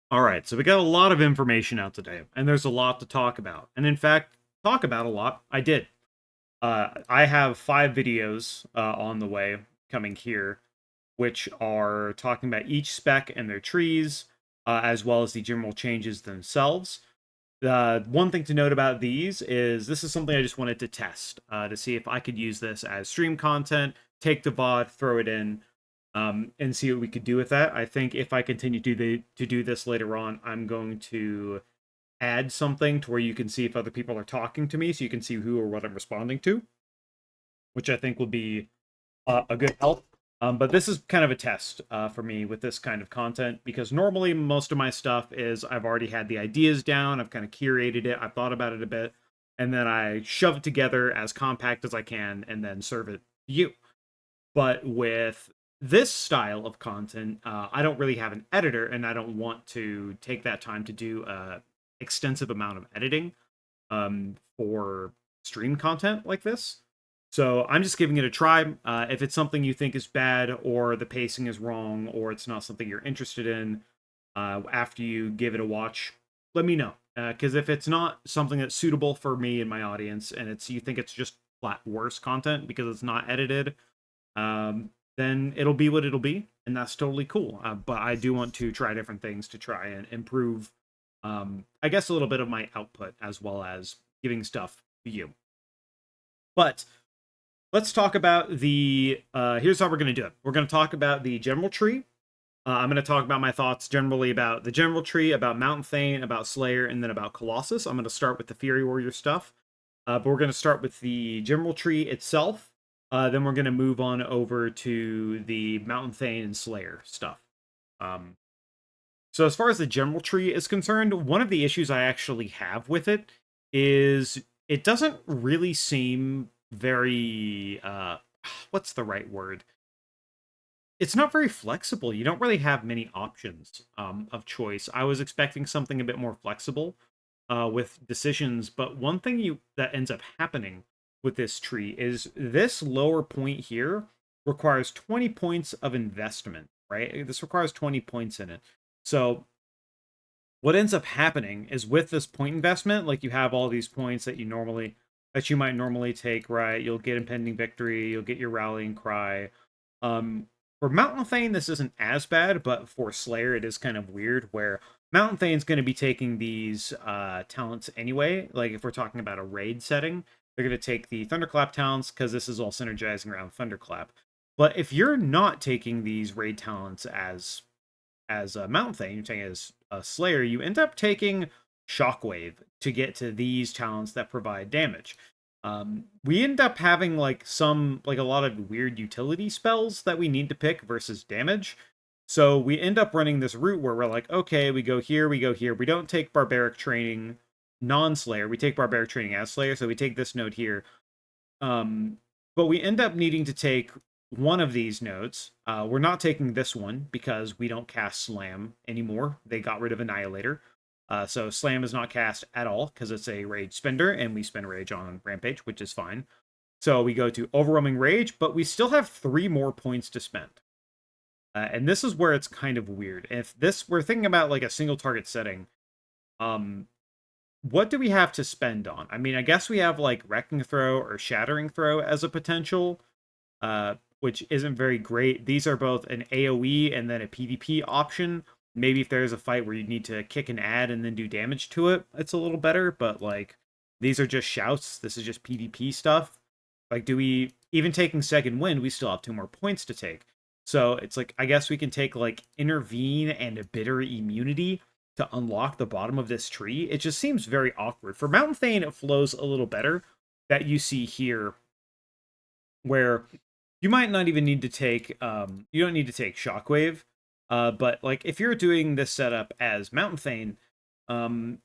All right, so we got a lot of information out today, and there's a lot to talk about. And in fact, talk about a lot. I did. I have 5 videos on the way coming here, which are talking about each spec and their trees, as well as the general changes themselves. The one thing to note about these is this is something I just wanted to test to see if I could use this as stream content, take the VOD, throw it in, and see what we could do with that. I think if I continue to do this later on, I'm going to add something to where you can see if other people are talking to me, so you can see who or what I'm responding to, which I think will be a good help. But this is kind of a test for me with this kind of content because normally most of my stuff is I've already had the ideas down, I've kind of curated it, I've thought about it a bit, and then I shove it together as compact as I can and then serve it to you. But with this style of content, I don't really have an editor, and I don't want to take that time to do a extensive amount of editing for stream content like this. So I'm just giving it a try. If it's something you think is bad, or the pacing is wrong, or it's not something you're interested in, after you give it a watch, let me know. Because if it's not something that's suitable for me and my audience, and it's you think it's just flat worse content because it's not edited, then it'll be what it'll be, and that's totally cool. But I do want to try different things to try and improve, I guess, a little bit of my output as well as giving stuff to you. But let's talk about the. Here's how we're going to do it. We're going to talk about the general tree. I'm going to talk about my thoughts generally about the general tree, about Mountain Thane, about Slayer, and then about Colossus. I'm going to start with the Fury Warrior stuff. But we're going to start with the general tree itself. Then we're going to move on over to the Mountain Thane and Slayer stuff. Um, so, as far as the general tree is concerned, one of the issues I actually have with it is it doesn't really seem very. What's the right word? It's not very flexible. You don't really have many options of choice. I was expecting something a bit more flexible with decisions, but one thing you that ends up happening with this tree is this lower point here requires 20 points of investment, right? This requires 20 points in it. So what ends up happening is with this point investment, like you have all these points that you might normally take, right? You'll get impending victory, you'll get your rallying cry. For Mountain Thane, this isn't as bad, but for Slayer, it is kind of weird where Mountain Thane's going to be taking these talents anyway. Like if we're talking about a raid setting, they're going to take the Thunderclap talents because this is all synergizing around Thunderclap. But if you're not taking these raid talents as a Mountain Thane, you're taking as a Slayer, you end up taking Shockwave to get to these talents that provide damage. We end up having like a lot of weird utility spells that we need to pick versus damage. So we end up running this route where we're like, okay, we go here, we go here. We don't take barbaric training non-slayer. We take barbaric training as slayer. So we take this node here. But we end up needing to take one of these nodes. We're not taking this one because we don't cast Slam anymore. They got rid of Annihilator. So Slam is not cast at all because it's a Rage spender, and we spend Rage on Rampage, which is fine. So we go to Overwhelming Rage, but we still have 3 more points to spend. And this is where it's kind of weird. If this we're thinking about like a single target setting, um, what do we have to spend on? I mean, I guess we have like Wrecking Throw or Shattering Throw as a potential, which isn't very great. These are both an AoE and then a PvP option. Maybe if there's a fight where you need to kick an ad and then do damage to it, it's a little better. But like, these are just shouts. This is just PvP stuff. Like, do we even taking second wind? We still have 2 more points to take. So it's like I guess we can take like intervene and a bitter immunity to unlock the bottom of this tree. It just seems very awkward. For Mountain Thane, it flows a little better. That you see here, where you might not even need to take you don't need to take Shockwave. But like if you're doing this setup as Mountain Thane, um,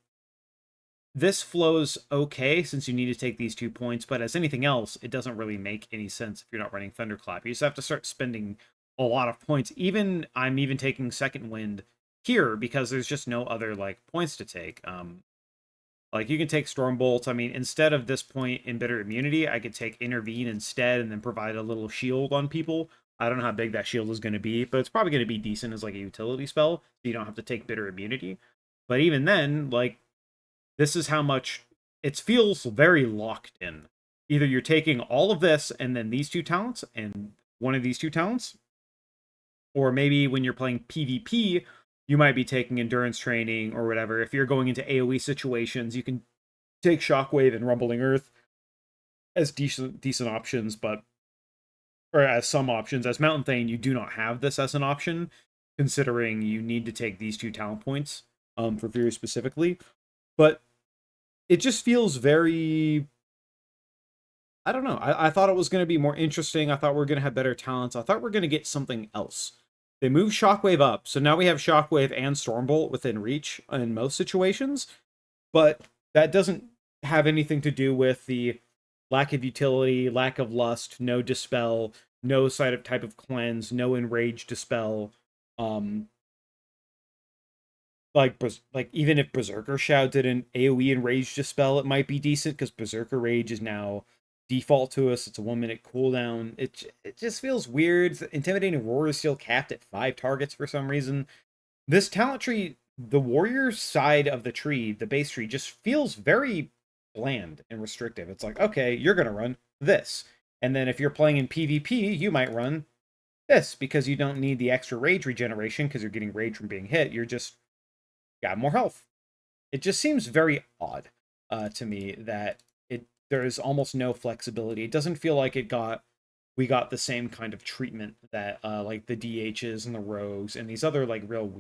this flows okay since you need to take these 2 points, but as anything else, it doesn't really make any sense if you're not running Thunderclap. You just have to start spending a lot of points. I'm even taking Second Wind here because there's just no other like points to take. Like you can take Stormbolt. I mean, instead of this point in Bitter Immunity, I could take Intervene instead and then provide a little shield on people. I don't know how big that shield is going to be, but it's probably going to be decent as like a utility spell, so you don't have to take bitter immunity. But even then, like, this is how much it feels very locked in. Either you're taking all of this and then these two talents and one of these two talents, or maybe when you're playing PvP, you might be taking endurance training or whatever. If you're going into AoE situations, you can take Shockwave and Rumbling Earth as decent options, but or as some options. As Mountain Thane, you do not have this as an option, considering you need to take these two talent points for Fury specifically. But it just feels very. I don't know. I thought it was going to be more interesting. I thought we are going to have better talents. I thought we are going to get something else. They moved Shockwave up, so now we have Shockwave and Stormbolt within reach in most situations. But that doesn't have anything to do with the lack of utility, lack of lust, no dispel, no side of type of cleanse, no enrage dispel. Um, like even if Berserker Shout did an AoE enrage dispel, it might be decent because Berserker Rage is now default to us. It's a 1 minute cooldown. It just feels weird. Intimidating Roar is still capped at 5 targets for some reason. This talent tree, the warrior side of the tree, the base tree, just feels very bland and restrictive. It's like, okay, you're gonna run this. And then if you're playing in PvP, you might run this because you don't need the extra rage regeneration because you're getting rage from being hit. You're just got more health. It just seems very odd to me that there is almost no flexibility. It doesn't feel like we got the same kind of treatment that like the DHs and the rogues and these other like real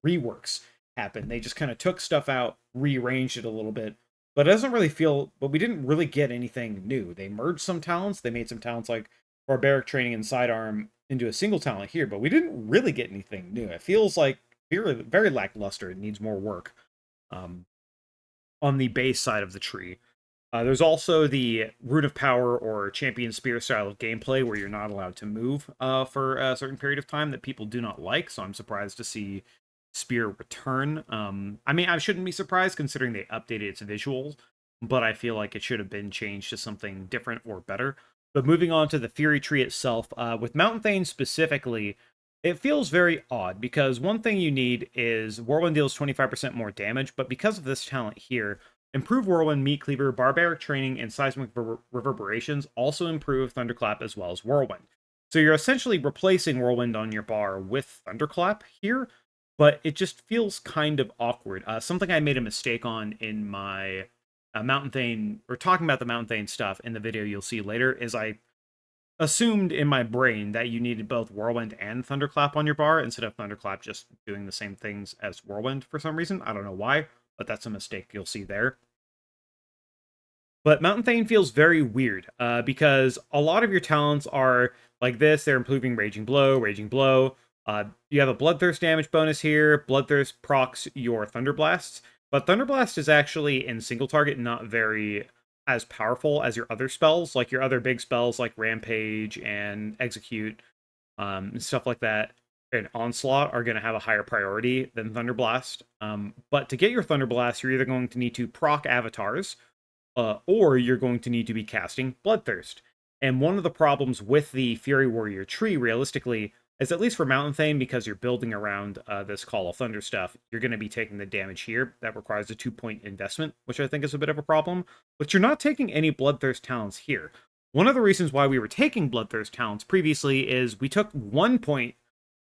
reworks happened. They just kind of took stuff out, rearranged it a little bit, but it doesn't really feel. But we didn't really get anything new. They merged some talents. They made some talents like barbaric training and sidearm into a single talent here, but we didn't really get anything new. It feels like very lackluster. It needs more work um, on the base side of the tree. There's also the Root of Power or Champion Spear style of gameplay where you're not allowed to move for a certain period of time that people do not like. So I'm surprised to see Spear return. I mean, I shouldn't be surprised considering they updated its visuals, but I feel like it should have been changed to something different or better. But moving on to the Fury Tree itself, with Mountain Thane specifically, it feels very odd because one thing you need is Whirlwind deals 25% more damage, but because of this talent here, Improved Whirlwind, Meat Cleaver, Barbaric Training, and Seismic Reverberations also improve Thunderclap as well as Whirlwind. So you're essentially replacing Whirlwind on your bar with Thunderclap here, but it just feels kind of awkward. Something I made a mistake on in my Mountain Thane, or talking about the Mountain Thane stuff in the video you'll see later, is I assumed in my brain that you needed both Whirlwind and Thunderclap on your bar instead of Thunderclap just doing the same things as Whirlwind for some reason. I don't know why, but that's a mistake you'll see there. But Mountain Thane feels very weird because a lot of your talents are like this. They're improving Raging Blow, Raging Blow. You have a Bloodthirst damage bonus here. Bloodthirst procs your Thunder Blasts, but Thunder Blast is actually in single target not very as powerful as your other spells, like your other big spells like Rampage and Execute, and stuff like that. And Onslaught are going to have a higher priority than Thunder Blast. But to get your Thunder Blast, you're either going to need to proc avatars, or you're going to need to be casting Bloodthirst. And one of the problems with the Fury Warrior tree, realistically, is at least for Mountain Thane, because you're building around this Call of Thunder stuff, you're going to be taking the damage here. That requires a 2-point investment, which I think is a bit of a problem. But you're not taking any Bloodthirst talents here. One of the reasons why we were taking Bloodthirst talents previously is we took 1 point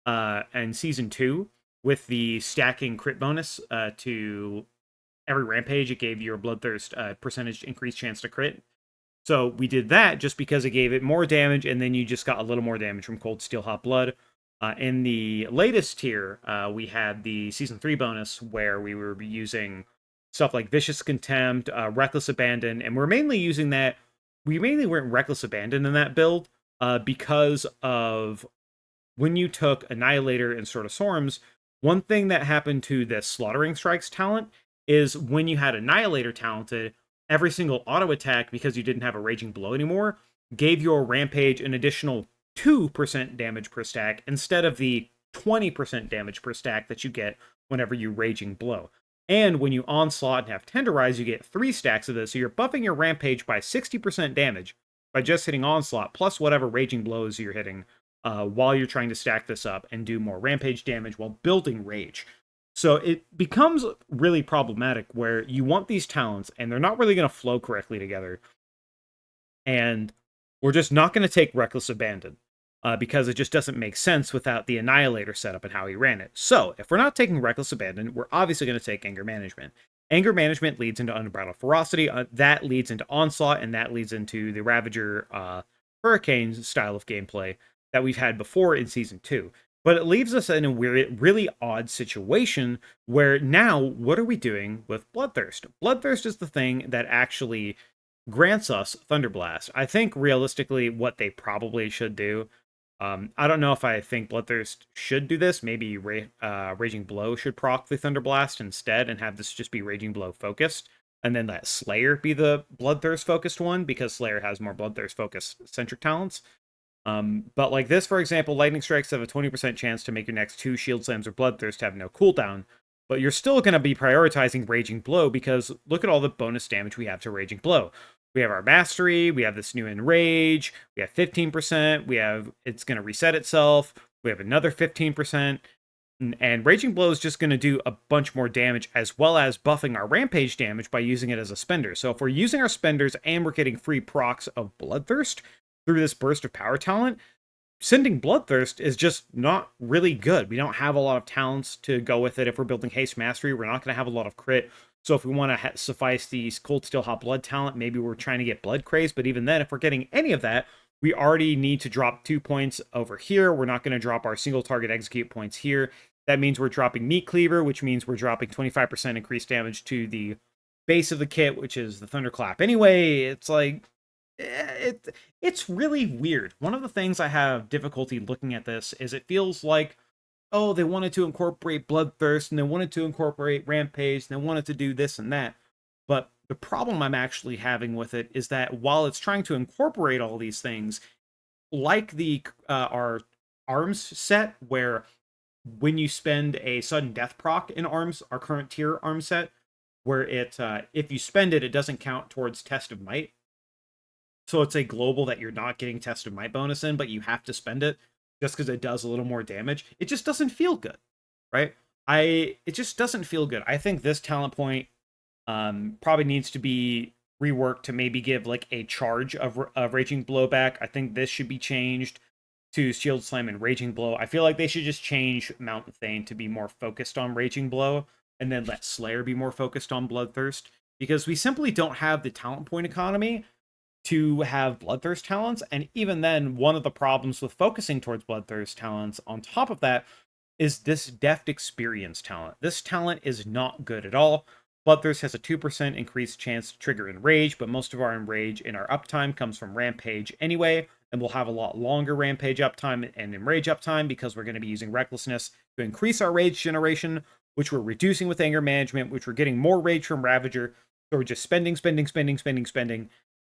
in Season 2 with the stacking crit bonus to every rampage. It gave your Bloodthirst percentage increased chance to crit. So we did that just because it gave it more damage, and then you just got a little more damage from Cold Steel Hot Blood. In the latest tier, we had the Season 3 bonus where we were using stuff like Vicious Contempt, Reckless Abandon, and we're mainly using that. We mainly weren't Reckless Abandon in that build because of when you took Annihilator and Sword of Storms. One thing that happened to this Slaughtering Strikes talent is when you had Annihilator talented, every single auto attack, because you didn't have a Raging Blow anymore, gave your Rampage an additional 2% damage per stack instead of the 20% damage per stack that you get whenever you Raging Blow. And when you Onslaught and have Tenderize, you get 3 stacks of this, so you're buffing your Rampage by 60% damage by just hitting Onslaught, plus whatever Raging Blows you're hitting while you're trying to stack this up and do more rampage damage while building rage. So it becomes really problematic where you want these talents and they're not really going to flow correctly together. And we're just not going to take Reckless Abandon because it just doesn't make sense without the Annihilator setup and how he ran it. So if we're not taking Reckless Abandon, we're obviously going to take Anger Management. Anger Management leads into Unbridled Ferocity. That leads into Onslaught, and that leads into the Ravager Hurricane style of gameplay that we've had before in Season 2. But it leaves us in a weird, really odd situation where now, what are we doing with Bloodthirst? Bloodthirst is the thing that actually grants us Thunderblast. I think realistically, what they probably should do. I don't know if I think Bloodthirst should do this. Maybe Raging Blow should proc the Thunderblast instead and have this just be Raging Blow focused. And then let Slayer be the Bloodthirst focused one because Slayer has more Bloodthirst focused centric talents. But like this, for example, Lightning Strikes have a 20% chance to make your next 2 Shield Slams or Bloodthirst have no cooldown. But you're still going to be prioritizing Raging Blow because look at all the bonus damage we have to Raging Blow. We have our Mastery, we have this new Enrage, we have 15%, we have it's going to reset itself, we have another 15%, and Raging Blow is just going to do a bunch more damage as well as buffing our Rampage damage by using it as a spender. So if we're using our spenders and we're getting free procs of Bloodthirst through this burst of power talent, sending Bloodthirst is just not really good. We don't have a lot of talents to go with it. If we're building Haste Mastery, we're not going to have a lot of crit. So if we want to suffice the Cold Steel Hot Blood talent, maybe we're trying to get Blood Craze. But even then, if we're getting any of that, we already need to drop 2 points over here. We're not going to drop our single target execute points here. That means we're dropping Meat Cleaver, which means we're dropping 25% increased damage to the base of the kit, which is the Thunderclap. Anyway, it's like it's really weird. One of the things I have difficulty looking at this is it feels like, oh, they wanted to incorporate Bloodthirst and they wanted to incorporate Rampage and they wanted to do this and that. But the problem I'm actually having with it is that while it's trying to incorporate all these things, like the our arms set, where when you spend a sudden death proc in arms, our current tier arm set, where it if you spend it, it doesn't count towards Test of Might. So it's a global that you're not getting Test of Might bonus in, but you have to spend it just because it does a little more damage. It just doesn't feel good, right? It just doesn't feel good. I think this talent point probably needs to be reworked to maybe give like a charge of Raging Blow back. I think this should be changed to Shield Slam and Raging Blow. I feel like they should just change Mount Thane to be more focused on Raging Blow and then let Slayer be more focused on Bloodthirst because we simply don't have the talent point economy to have Bloodthirst talents. And even then, one of the problems with focusing towards Bloodthirst talents on top of that is this Deft Experience talent. This talent is not good at all. Bloodthirst has a 2% increased chance to trigger Enrage, but most of our Enrage in our uptime comes from Rampage anyway, and we'll have a lot longer Rampage uptime and Enrage uptime because we're going to be using Recklessness to increase our Rage generation, which we're reducing with Anger Management, which we're getting more Rage from Ravager. So we're just spending,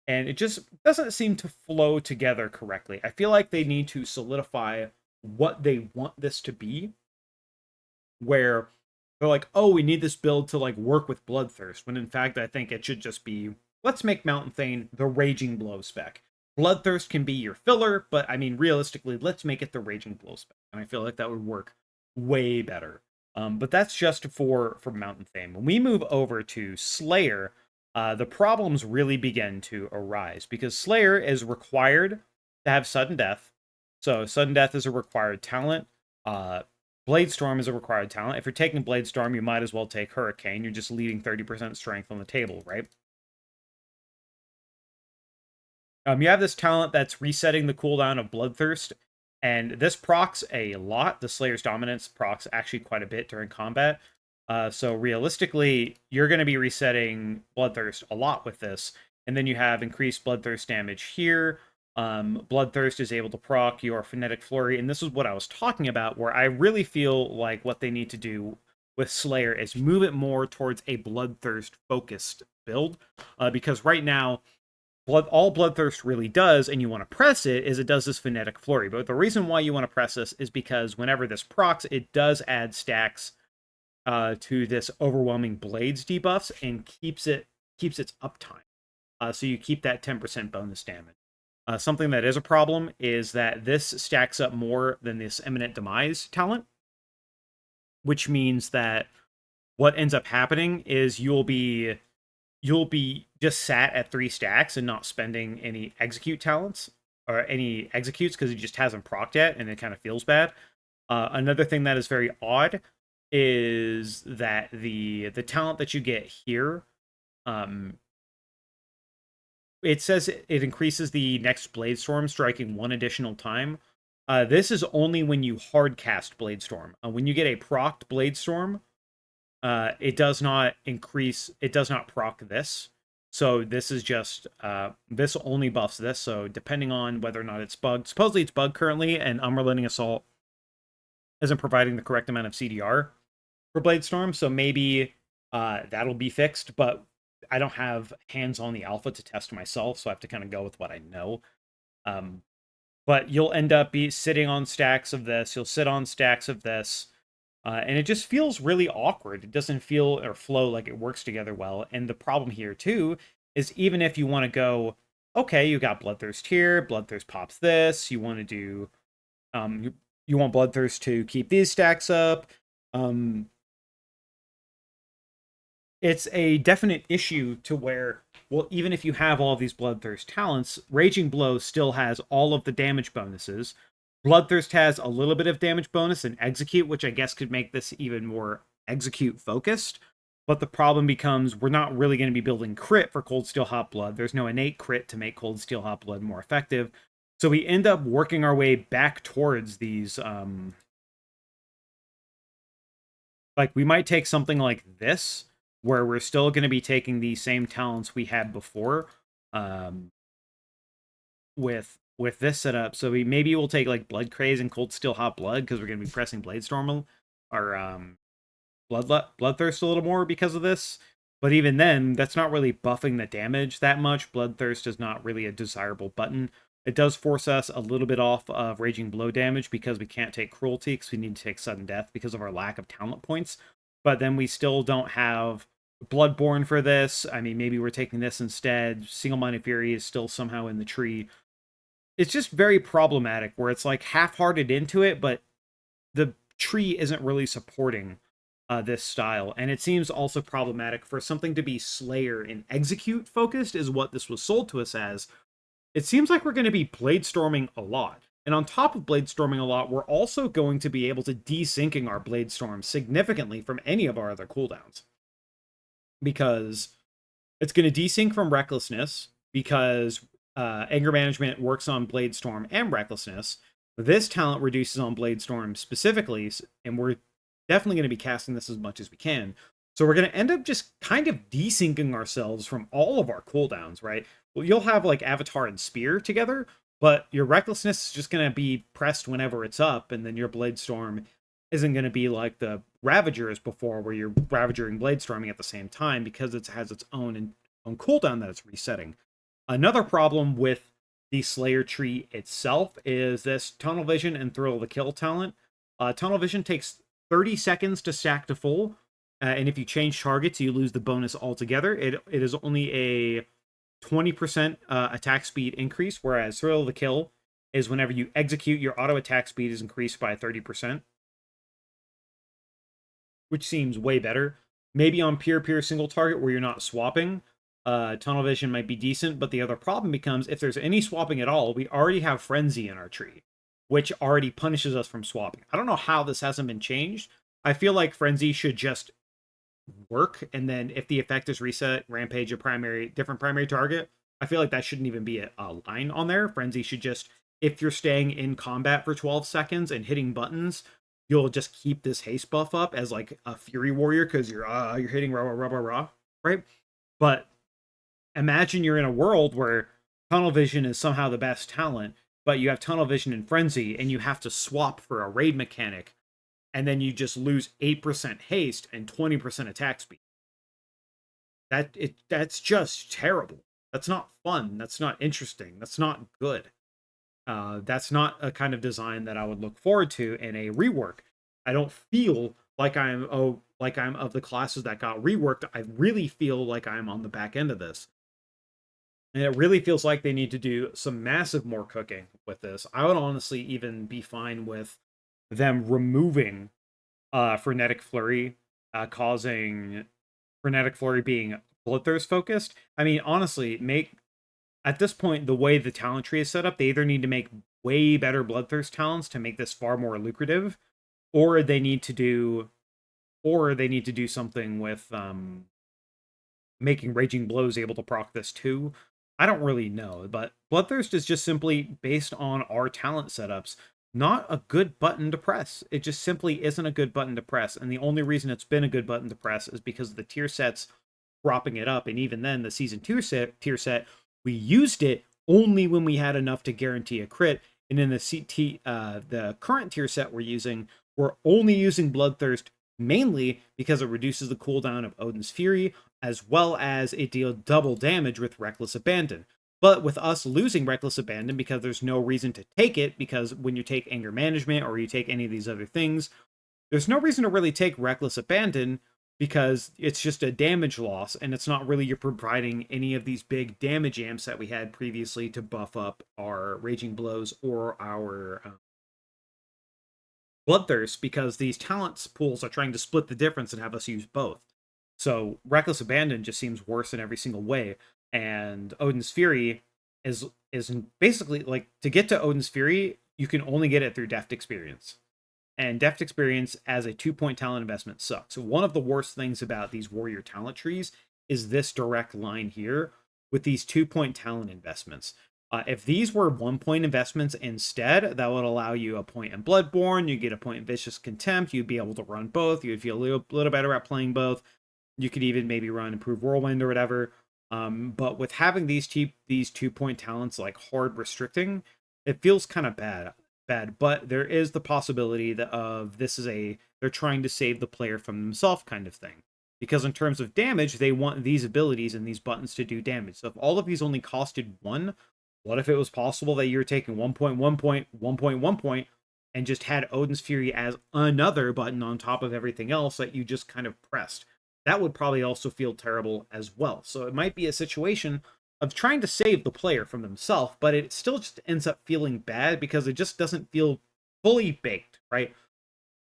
and it just doesn't seem to flow together correctly. I feel like they need to solidify what they want this to be, where they're like, oh, we need this build to like work with Bloodthirst, when in fact I think it should just be, let's make Mountain Thane the Raging Blow spec. Bloodthirst can be your filler, but I mean realistically, let's make it the Raging Blow spec, and I feel like that would work way better. But that's just for Mountain Thane. When we move over to Slayer, the problems really begin to arise because Slayer is required to have sudden death. So sudden death is a required talent. Blade Storm is a required talent. If you're taking Blade Storm, you might as well take Hurricane. You're just leaving 30% strength on the table, right? You have this talent that's resetting the cooldown of Bloodthirst, and this procs a lot. The Slayer's Dominance procs actually quite a bit during combat. So realistically, you're going to be resetting Bloodthirst a lot with this. And then you have increased Bloodthirst damage here. Bloodthirst is able to proc your Phonetic Flurry. And this is what I was talking about, where I really feel like what they need to do with Slayer is move it more towards a Bloodthirst-focused build. Because right now, all Bloodthirst really does, and you want to press it, is it does this Phonetic Flurry. But the reason why you want to press this is because whenever this procs, it does add stacks to this overwhelming blades debuffs and keeps its uptime. So you keep that 10% bonus damage. Something that is a problem is that this stacks up more than this Imminent Demise talent, which means that what ends up happening is you'll be just sat at 3 stacks and not spending any execute talents or any executes because he just hasn't procced yet, and it kind of feels bad. Another thing that is very odd is that the talent that you get here, um, it says it increases the next Blade Storm striking 1 additional time. This is only when you hard cast Blade Storm. When you get a procced Blade Storm, it does not increase. It does not proc this. So this is just this only buffs this. So depending on whether or not it's bugged, supposedly it's bugged currently, and Unrelenting Assault isn't providing the correct amount of CDR for Blade Storm. So maybe that'll be fixed. But I don't have hands on the alpha to test myself, so I have to kind of go with what I know. Um, but you'll end up sitting on stacks of this. You'll sit on stacks of this. And it just feels really awkward. It doesn't feel or flow like it works together well. And the problem here, too, is even if you want to go, okay, you got Bloodthirst here, Bloodthirst pops this, you want to do, you want Bloodthirst to keep these stacks up. It's a definite issue to where, well, even if you have all these Bloodthirst talents, Raging Blow still has all of the damage bonuses. Bloodthirst has a little bit of damage bonus and Execute, which I guess could make this even more Execute focused. But the problem becomes we're not really going to be building crit for Cold Steel Hot Blood. There's no innate crit to make Cold Steel Hot Blood more effective. So we end up working our way back towards these. Like we might take something like this, where we're still going to be taking the same talents we had before, um, with this setup. So maybe we'll take like Blood Craze and Cold Steel Hot Blood because we're going to be pressing Blade Storm or Bloodthirst a little more because of this. But even then, that's not really buffing the damage that much. Bloodthirst is not really a desirable button. It does force us a little bit off of Raging Blow damage because we can't take Cruelty because we need to take Sudden Death because of our lack of talent points. But then we still don't have Bloodborne for this. I mean, maybe we're taking this instead. Single-Minded Fury is still somehow in the tree. It's just very problematic where it's like half-hearted into it, but the tree isn't really supporting this style. And it seems also problematic for something to be Slayer and Execute focused is what this was sold to us as. It seems like we're going to be Blade Storming a lot. And on top of Blade Storming a lot, we're also going to be able to desyncing our Blade Storm significantly from any of our other cooldowns. Because it's going to desync from Recklessness, because Anger Management works on Blade Storm and Recklessness. This talent reduces on Blade Storm specifically, and we're definitely going to be casting this as much as we can. So we're going to end up just kind of desyncing ourselves from all of our cooldowns, right? Well, you'll have like Avatar and Spear together, but your Recklessness is just going to be pressed whenever it's up, and then your Blade Storm isn't going to be like the Ravager is before, where you're Ravager and Blade Storming at the same time because it has its own cooldown that it's resetting. Another problem with the Slayer tree itself is this Tunnel Vision and Thrill of the Kill talent. Tunnel Vision takes 30 seconds to stack to full, and if you change targets, you lose the bonus altogether. It is only a 20% attack speed increase, whereas Thrill of the Kill is whenever you execute, your auto attack speed is increased by 30%, which seems way better. Maybe on pure single target where you're not swapping, Tunnel Vision might be decent, but the other problem becomes if there's any swapping at all, we already have Frenzy in our tree, which already punishes us from swapping. I don't know how this hasn't been changed. I feel like Frenzy should just work, and then if the effect is reset, Rampage a different primary target, I feel like that shouldn't even be a line on there. Frenzy should just, if you're staying in combat for 12 seconds and hitting buttons, you'll just keep this haste buff up as like a Fury Warrior because you're hitting rah, right? But imagine you're in a world where Tunnel Vision is somehow the best talent, but you have Tunnel Vision and Frenzy, and you have to swap for a raid mechanic, and then you just lose 8% haste and 20% attack speed. That's just terrible. That's not fun. That's not interesting. That's not good. That's not a kind of design that I would look forward to in a rework. I don't feel like I'm of the classes that got reworked. I really feel like I'm on the back end of this. And it really feels like they need to do some massive more cooking with this. I would honestly even be fine with them removing Frenetic Flurry, causing Frenetic Flurry being Bloodthirst focused. I mean, honestly, make at this point the way the talent tree is set up, they either need to make way better Bloodthirst talents to make this far more lucrative, or they need to do, something with making Raging Blows able to proc this too. I don't really know, but Bloodthirst is just simply based on our talent setups. Not a good button to press. It just simply isn't a good button to press. And the only reason it's been a good button to press is because of the tier sets propping it up. And even then, the season 2 tier set, we used it only when we had enough to guarantee a crit. And in the current tier set we're using, we're only using Bloodthirst mainly because it reduces the cooldown of Odin's Fury, as well as it deals double damage with Reckless Abandon. But with us losing Reckless Abandon because there's no reason to take it, because when you take Anger Management or you take any of these other things, there's no reason to really take Reckless Abandon because it's just a damage loss and it's not really you're providing any of these big damage amps that we had previously to buff up our Raging Blows or our Bloodthirst, because these talents pools are trying to split the difference and have us use both. So Reckless Abandon just seems worse in every single way. And Odin's Fury is basically like, to get to Odin's Fury, you can only get it through Deft Experience. And Deft Experience as a 2-point talent investment sucks. So one of the worst things about these warrior talent trees is this direct line here with these 2-point talent investments. If these were 1-point investments instead, that would allow you a point in Bloodborne, you get a point in Vicious Contempt, you'd be able to run both, you'd feel a little better at playing both. You could even maybe run Improved Whirlwind or whatever. But with having these 2-point talents like hard restricting, it feels kind of bad. But there is the possibility that of this is they're trying to save the player from themselves kind of thing. Because in terms of damage, they want these abilities and these buttons to do damage. So if all of these only costed 1, what if it was possible that you're taking 1.1 point, and just had Odin's Fury as another button on top of everything else that you just kind of pressed? That would probably also feel terrible as well. So it might be a situation of trying to save the player from themselves, but it still just ends up feeling bad because it just doesn't feel fully baked, right?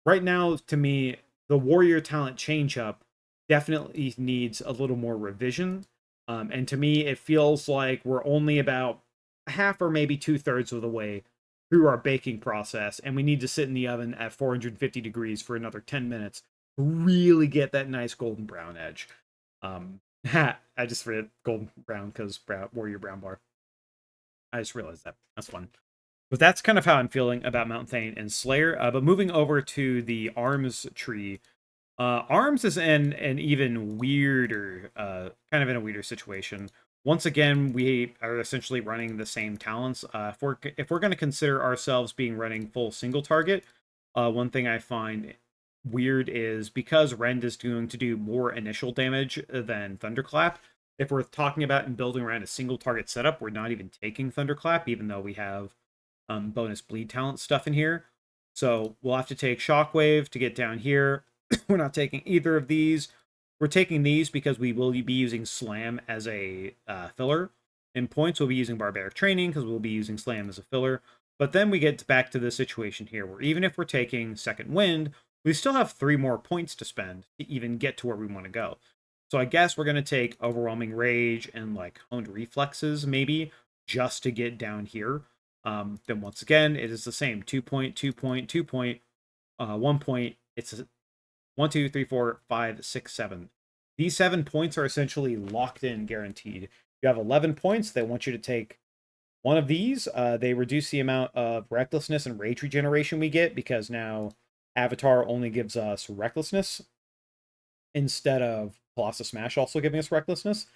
Right now, to me, the warrior talent change up definitely needs a little more revision. And to me, it feels like we're only about half or maybe 2/3 of the way through our baking process, and we need to sit in the oven at 450 degrees for another 10 minutes to really get that nice golden brown edge. I just read golden brown because warrior brown bar. I just realized that. That's fun. But that's kind of how I'm feeling about Mount Thane and Slayer. But moving over to the Arms tree, Arms is in an even weirder, kind of in a weirder situation. Once again, we are essentially running the same talents. If we're going to consider ourselves being running full single target, one thing I find weird is because Rend is going to do more initial damage than Thunderclap. If we're talking about and building around a single target setup, we're not even taking Thunderclap, even though we have bonus bleed talent stuff in here. So we'll have to take Shockwave to get down here. We're not taking either of these. We're taking these because we will be using Slam as a filler. In points, we'll be using Barbaric Training because we'll be using Slam as a filler. But then we get back to the situation here where even if we're taking Second Wind, we still have 3 more points to spend to even get to where we want to go. So I guess we're going to take Overwhelming Rage and like Honed Reflexes maybe just to get down here. Then once again, it is the same 2-point, 2-point, 2-point, 1 point. It's 1, 2, 3, 4, 5, 6, 7. These 7 points are essentially locked in, guaranteed. You have 11 points. They want you to take one of these. They reduce the amount of recklessness and rage regeneration we get because now Avatar only gives us recklessness instead of Colossus Smash also giving us recklessness.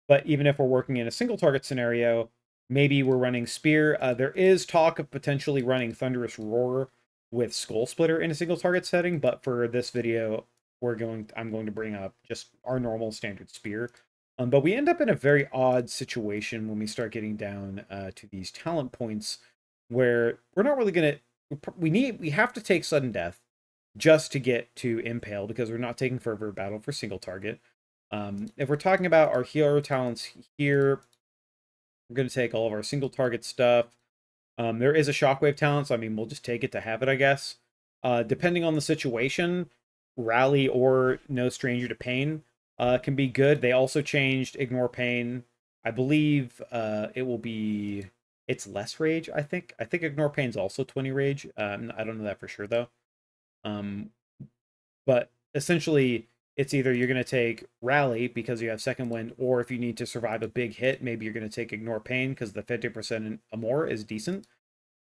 But even if we're working in a single target scenario, maybe we're running Spear. There is talk of potentially running Thunderous Roar with Skull Splitter in a single target setting, but for this video, I'm going to bring up just our normal standard Spear. But we end up in a very odd situation when we start getting down to these talent points where we're not really gonna we have to take sudden death just to get to impale because we're not taking fervor battle for single target. If we're talking about our hero talents here, We're going to take all of our single target stuff. There is a shockwave talent, so I mean, we'll just take it to have it, I guess. Depending on the situation, rally or no stranger to pain can be good. They also changed ignore pain. I believe it will be it's less rage. I think ignore pain's also 20 rage. I don't know that for sure though. Um, but essentially, it's either you're going to take rally because you have second wind, or if you need to survive a big hit, maybe you're going to take ignore pain because the 50% or more is decent.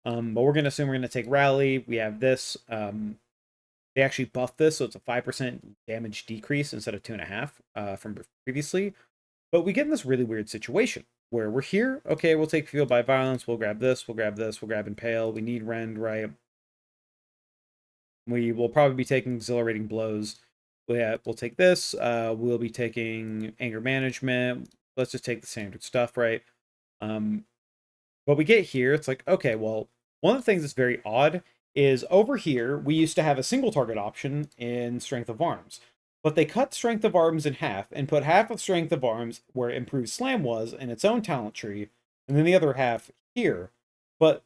But we're going to assume we're going to take rally. We have this. They actually buffed this, so it's a 5% damage decrease instead of 2.5 from previously. But we get in this really weird situation where we're here. Okay, we'll take field by violence. We'll grab this. We'll grab this. We'll grab impale. We need rend, right? We will probably be taking exhilarating blows. We'll take this. We'll be taking anger management. Let's just take the standard stuff, right? But we get here, it's like, okay, well, one of the things that's very odd is over here, we used to have a single target option in Strength of Arms. But they cut Strength of Arms in half and put half of Strength of Arms where Improved Slam was in its own talent tree, and then the other half here. But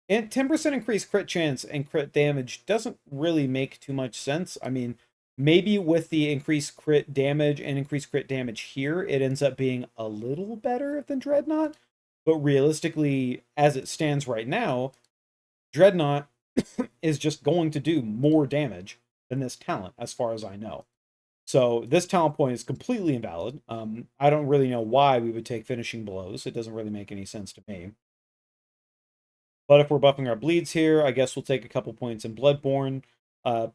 10% increased crit chance and crit damage doesn't really make too much sense. I mean, maybe with the increased crit damage and increased crit damage here, it ends up being a little better than Dreadnought. But realistically, as it stands right now, Dreadnought is just going to do more damage than this talent, as far as I know. So this talent point is completely invalid. I don't really know why we would take finishing blows. It doesn't really make any sense to me. But if we're buffing our bleeds here, I guess we'll take a couple points in Bloodborne. Uh,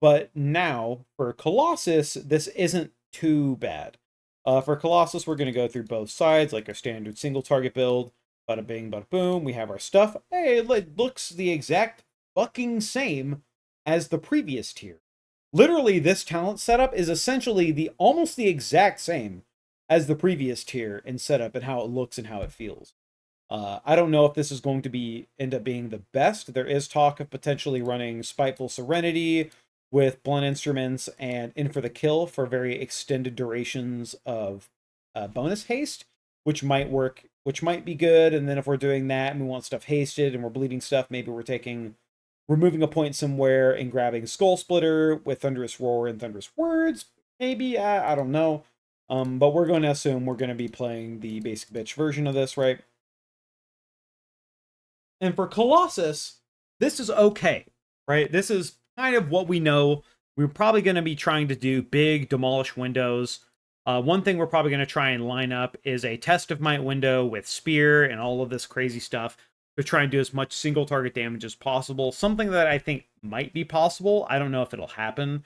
but now for Colossus, this isn't too bad. For Colossus, we're going to go through both sides, like our standard single target build. Bada bing, bada boom. We have our stuff. Hey, it looks the exact fucking same as the previous tier. Literally, this talent setup is essentially almost the exact same as the previous tier in setup and how it looks and how it feels. I don't know if this is going to end up being the best. There is talk of potentially running Spiteful Serenity with blunt instruments and in for the kill for very extended durations of bonus haste, which might work, which might be good. And then if we're doing that and we want stuff hasted and we're bleeding stuff, maybe we're moving a point somewhere and grabbing Skull Splitter with Thunderous Roar and Thunderous Words. Maybe, I don't know. But we're going to assume we're going to be playing the basic bitch version of this, right? And for Colossus, this is okay, right? This is kind of what we know. We're probably going to be trying to do big demolish windows. One thing we're probably going to try and line up is a test of might window with spear and all of this crazy stuff to try and do as much single target damage as possible. Something that I think might be possible. I don't know if it'll happen.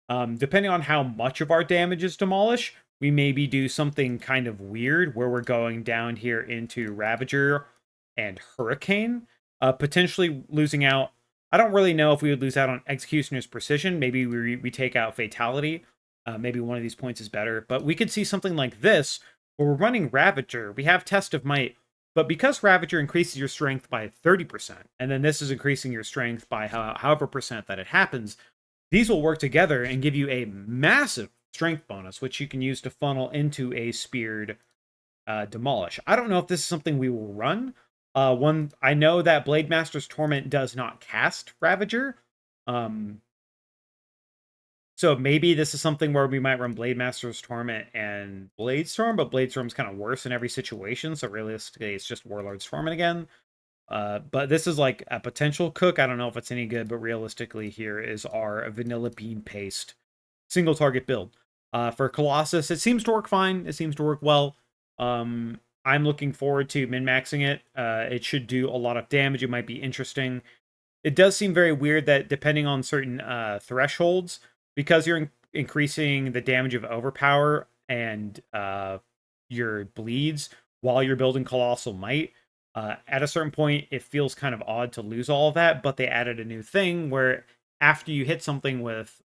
Depending on how much of our damage is demolish, we maybe do something kind of weird where we're going down here into Ravager and Hurricane, potentially losing out. I don't really know if we would lose out on Executioner's Precision. Maybe we take out Fatality. Maybe one of these points is better. But we could see something like this where we're running Ravager. We have Test of Might. But because Ravager increases your strength by 30%, and then this is increasing your strength by however percent that it happens, these will work together and give you a massive strength bonus, which you can use to funnel into a speared demolish. I don't know if this is something we will run. One I know that Blade Master's Torment does not cast Ravager. So maybe this is something where we might run Blade Master's Torment and Blade Storm, but Blade Storm's kind of worse in every situation. So realistically, it's just Warlord's Torment again. But this is like a potential cook. I don't know if it's any good, but realistically, here is our vanilla bean paste single target build. For Colossus, it seems to work fine. It seems to work well. I'm looking forward to min-maxing it. It should do a lot of damage. It might be interesting. It does seem very weird that depending on certain thresholds, because you're increasing the damage of overpower and your bleeds while you're building Colossal Might, at a certain point, it feels kind of odd to lose all of that, but they added a new thing where after you hit something with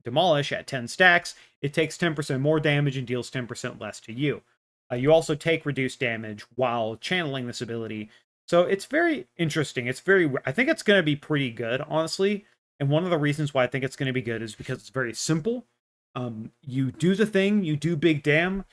Demolish at 10 stacks, it takes 10% more damage and deals 10% less to you. You also take reduced damage while channeling this ability. So it's very interesting. I think it's going to be pretty good, honestly. And one of the reasons why I think it's going to be good is because it's very simple. You do the thing, you do big damn.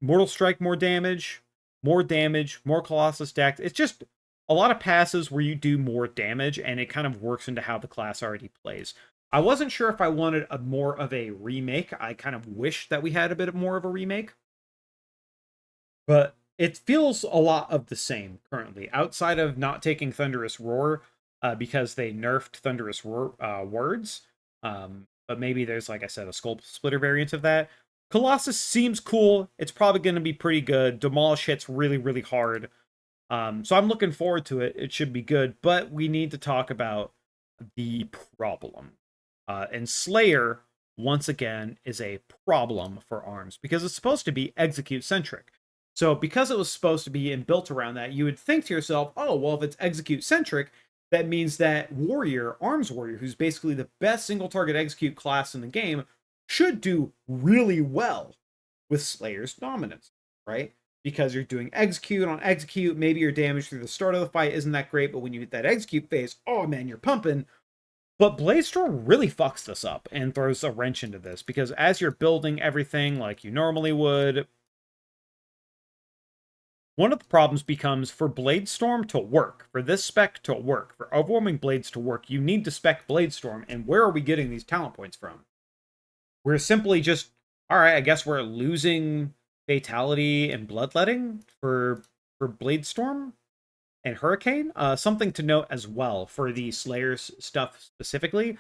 Mortal Strike more damage, more Colossus stacked. It's just a lot of passes where you do more damage, and it kind of works into how the class already plays. I wasn't sure if I wanted a more of a remake. I kind of wish that we had a bit more of a remake, but it feels a lot of the same currently. Outside of not taking Thunderous Roar, because they nerfed Thunderous Roar words, but maybe there's, like I said, a Skull Splitter variant of that. Colossus seems cool. It's probably going to be pretty good. Demolish hits really, really hard. So I'm looking forward to it. It should be good, but we need to talk about the problem. And Slayer, once again, is a problem for ARMS because it's supposed to be execute centric. So because it was supposed to be and built around that, you would think to yourself, oh, well, if it's execute centric, that means that Warrior, ARMS Warrior, who's basically the best single target execute class in the game, should do really well with Slayer's dominance, right? Because you're doing execute on execute. Maybe your damage through the start of the fight isn't that great, but when you hit that execute phase, oh man, you're pumping. But Bladestorm really fucks this up and throws a wrench into this because as you're building everything like you normally would, one of the problems becomes for Bladestorm to work, for this spec to work, for Overwhelming Blades to work, you need to spec Bladestorm. And where are we getting these talent points from? We're simply just, all right, I guess we're losing Fatality and Bloodletting for Bladestorm and Hurricane. Something to note as well for the Slayers stuff specifically.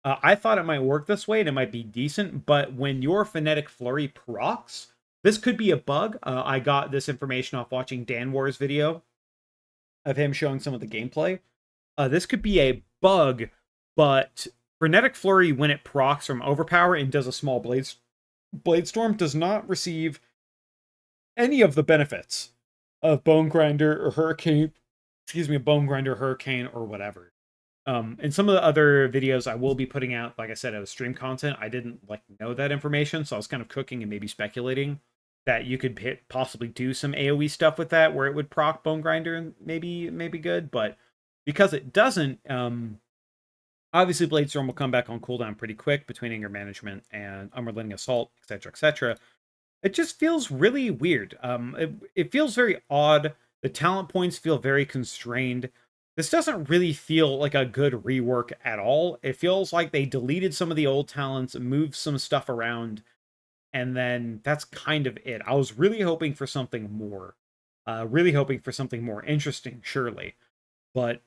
I thought it might work this way and it might be decent, but when your Phonetic Flurry procs, this could be a bug. I got this information off watching Dan War's video of him showing some of the gameplay. This could be a bug, but Frenetic Flurry, when it procs from Overpower and does a small Bladestorm, does not receive any of the benefits of Bone Grinder or Hurricane. Excuse me, Bone Grinder, Hurricane, or whatever. In some of the other videos I will be putting out, like I said, as stream content, I didn't know that information, so I was kind of cooking and maybe speculating that you could possibly do some AoE stuff with that, where it would proc Bone Grinder and maybe good, but because it doesn't, obviously Bladestorm will come back on cooldown pretty quick between Anger Management and Unrelenting Assault, etc., etc. It just feels really weird. It feels very odd. The talent points feel very constrained. This doesn't really feel like a good rework at all. It feels like they deleted some of the old talents, moved some stuff around, and then that's kind of it. I was really hoping for something more. Really hoping for something more interesting, surely. But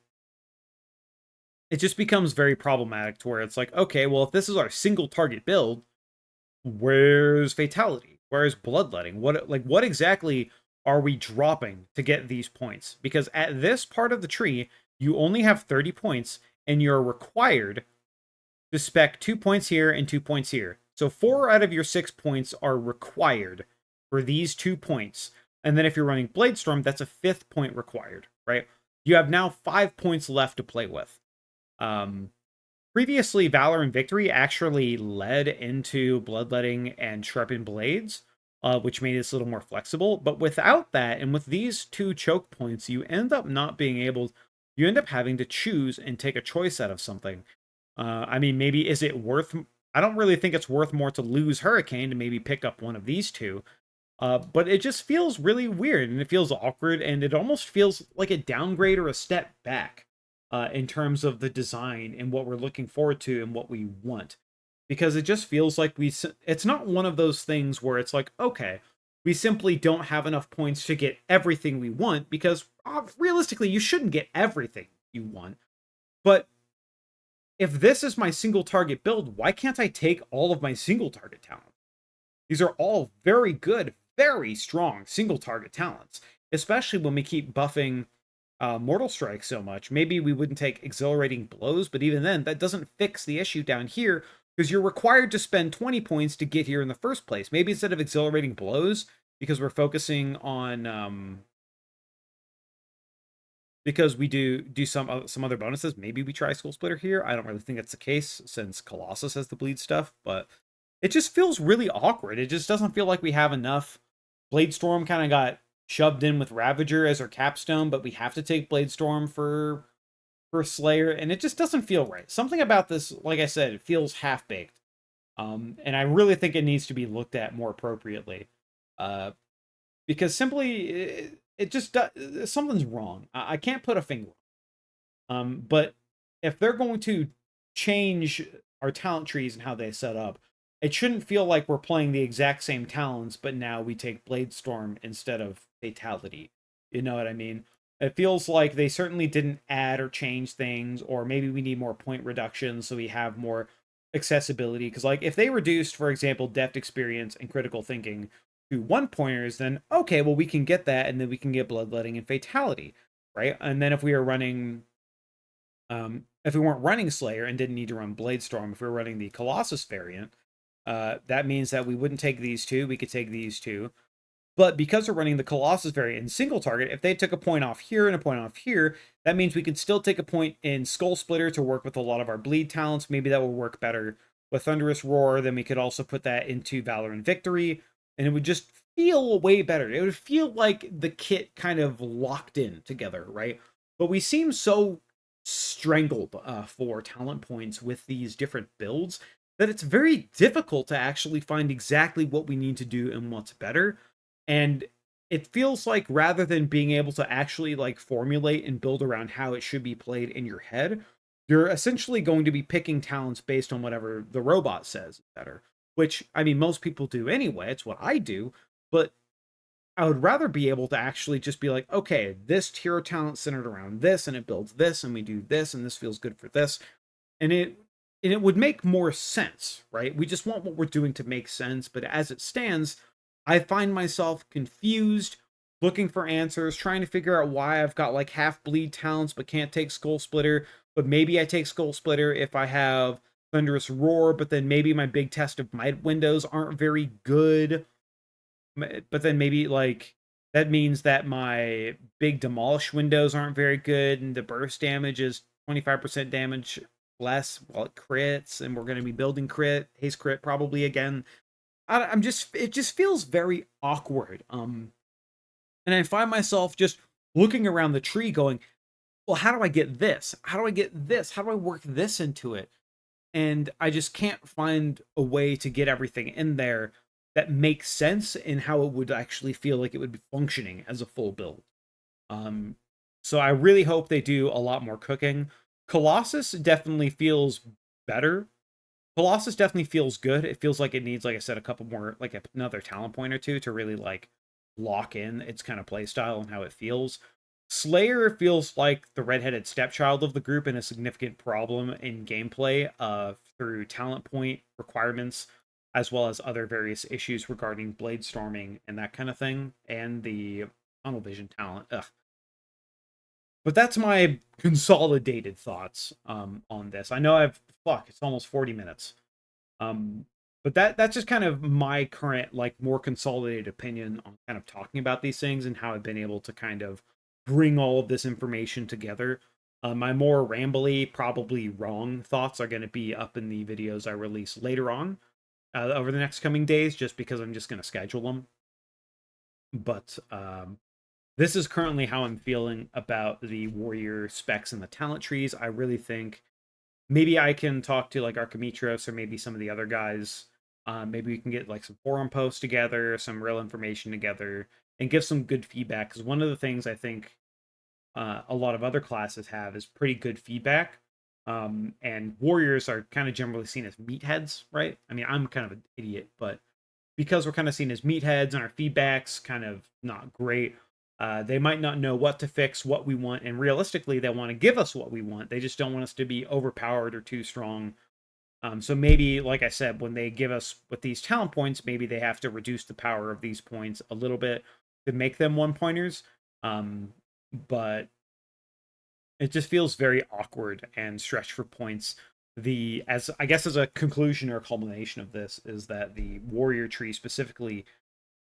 it just becomes very problematic to where it's like, okay, well, if this is our single target build, where's Fatality? Where's Bloodletting? What exactly are we dropping to get these points? Because at this part of the tree, you only have 30 points, and you're required to spec 2 points here and 2 points here. So 4 out of your 6 points are required for these 2 points. And then if you're running Bladestorm, that's a 5th point required, right? You have now 5 points left to play with. Previously, Valor and Victory actually led into Bloodletting and Sharpened Blades, which made this a little more flexible. But without that, and with these 2 choke points, you end up not being able... You end up having to choose and take a choice out of something. I mean, maybe is it worth... I don't really think it's worth more to lose Hurricane to maybe pick up one of these 2. But it just feels really weird, and it feels awkward, and it almost feels like a downgrade or a step back. In terms of the design and what we're looking forward to and what we want. Because it just feels like it's not one of those things where it's like, okay, we simply don't have enough points to get everything we want, because realistically, you shouldn't get everything you want. But if this is my single target build, why can't I take all of my single target talent? These are all very good, very strong single target talents, especially when we keep buffing Mortal Strike so much. Maybe we wouldn't take Exhilarating Blows, but even then, that doesn't fix the issue down here, because you're required to spend 20 points to get here in the first place. Maybe instead of Exhilarating Blows, because we're focusing on because we do some other bonuses, maybe we try Skull Splitter here. I don't really think that's the case since Colossus has the bleed stuff, but it just feels really awkward. It just doesn't feel like we have enough. Bladestorm kind of got shoved in with Ravager as our capstone, but we have to take Bladestorm for Slayer, and it just doesn't feel right. Something about this, like I said, it feels half-baked. And I really think it needs to be looked at more appropriately. because simply it just something's wrong. I can't put a finger on. But if they're going to change our talent trees and how they set up, it shouldn't feel like we're playing the exact same talents, but now we take Blade Storm instead of Fatality. You know what I mean? It feels like they certainly didn't add or change things, or maybe we need more point reductions so we have more accessibility. Because, like, if they reduced, for example, depth experience and critical thinking to 1 pointers, then okay, well, we can get that, and then we can get bloodletting and fatality, right? And then if we are running if we weren't running Slayer and didn't need to run Bladestorm, if we were running the Colossus variant, that means that we wouldn't take these two. We could take these two. But because we're running the Colossus variant in single target, if they took a point off here and a point off here, that means we could still take a point in Skull Splitter to work with a lot of our bleed talents. Maybe that will work better with Thunderous Roar. Then we could also put that into Valor and Victory, and it would just feel way better. It would feel like the kit kind of locked in together, right? But we seem so strangled for talent points with these different builds that it's very difficult to actually find exactly what we need to do and what's better. And it feels like rather than being able to actually like formulate and build around how it should be played in your head, you're essentially going to be picking talents based on whatever the robot says is better, which I mean most people do anyway. It's what I do. But I would rather be able to actually just be like, okay, this hero talent centered around this, and it builds this, and we do this, and this feels good for this, and it would make more sense, right? We just want what we're doing to make sense, but as it stands, I find myself confused, looking for answers, trying to figure out why I've got like half bleed talents but can't take Skull Splitter, but maybe I take Skull Splitter if I have Thunderous Roar, but then maybe my big test of might windows aren't very good, but then maybe like that means that my big demolish windows aren't very good and the burst damage is 25% damage less while it crits, and we're going to be building crit haste crit probably again. I'm just it just feels very awkward, and I find myself just looking around the tree going, well, how do I get this, how do I get this, how do I work this into it? And I just can't find a way to get everything in there that makes sense in how it would actually feel like it would be functioning as a full build. Um, so I really hope they do a lot more cooking. Colossus definitely feels better. Colossus definitely feels good. It feels like it needs, like I said, a couple more, like another talent point or two to really like lock in its kind of play style and how it feels. Slayer feels like the redheaded stepchild of the group and a significant problem in gameplay through talent point requirements, as well as other various issues regarding blade storming and that kind of thing, and the tunnel vision talent. Ugh. But that's my consolidated thoughts on this. I know it's almost 40 minutes. Um, but that's just kind of my current, like, more consolidated opinion on kind of talking about these things and how I've been able to kind of bring all of this information together. My more rambly, probably wrong thoughts are going to be up in the videos I release later on over the next coming days, just because I'm just going to schedule them. But this is currently how I'm feeling about the warrior specs and the talent trees. I really think maybe I can talk to like Archimetros or maybe some of the other guys. Maybe we can get like some forum posts together, some real information together, and give some good feedback. Because one of the things I think a lot of other classes have is pretty good feedback. And warriors are kind of generally seen as meatheads, right? I mean, I'm kind of an idiot, but because we're kind of seen as meatheads and our feedback's kind of not great, they might not know what to fix, what we want, and realistically, they want to give us what we want. They just don't want us to be overpowered or too strong. So maybe, like I said, when they give us with these talent points, maybe they have to reduce the power of these points a little bit to make them 1 pointers. But it just feels very awkward and stretched for points. The as I guess as a conclusion or culmination of this is that the warrior tree specifically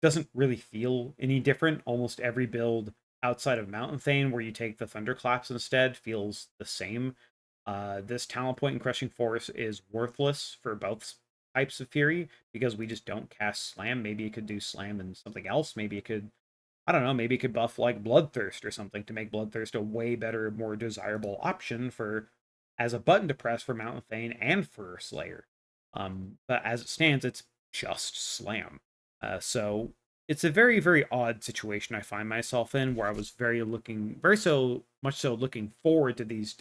doesn't really feel any different. Almost every build outside of Mountain Thane, where you take the Thunderclaps instead, feels the same. This talent point in Crushing Force is worthless for both types of Fury because we just don't cast Slam. Maybe it could do Slam and something else. Maybe it could, I don't know, maybe it could buff like Bloodthirst or something to make Bloodthirst a way better, more desirable option for as a button to press for Mountain Thane and for Slayer. But as it stands, it's just Slam. So it's a very, very odd situation I find myself in, where I was very so much so looking forward to these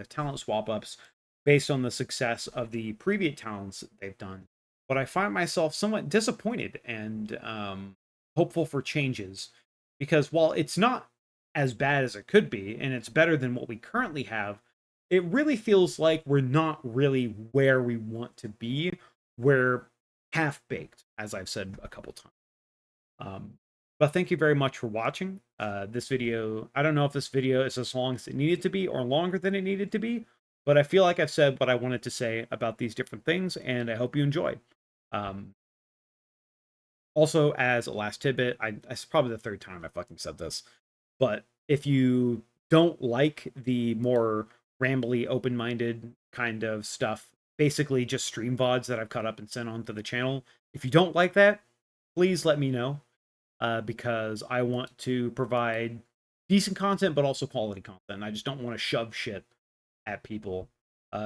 talent swap ups based on the success of the previous talents that they've done. But I find myself somewhat disappointed and hopeful for changes, because while it's not as bad as it could be, and it's better than what we currently have, it really feels like we're not really where we want to be. We're half baked, as I've said a couple times. Um, but thank you very much for watching this video. I don't know if this video is as long as it needed to be or longer than it needed to be, but I feel like I've said what I wanted to say about these different things, and I hope you enjoy. Um, Also, as a last tidbit, it's probably the third time I fucking said this, but if you don't like the more rambly, open-minded kind of stuff, basically just stream VODs that I've cut up and sent onto the channel, if you don't like that, please let me know, because I want to provide decent content, but also quality content. I just don't want to shove shit at people,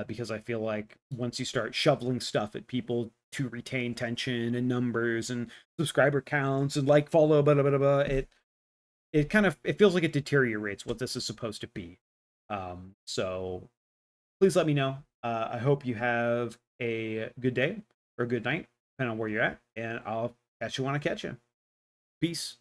because I feel like once you start shoveling stuff at people to retain tension and numbers and subscriber counts and like follow, blah, blah, blah, blah, it kind of it feels like it deteriorates what this is supposed to be. So please let me know. I hope you have a good day or a good night, depending on where you're at, and I'll catch you when I catch you. Peace.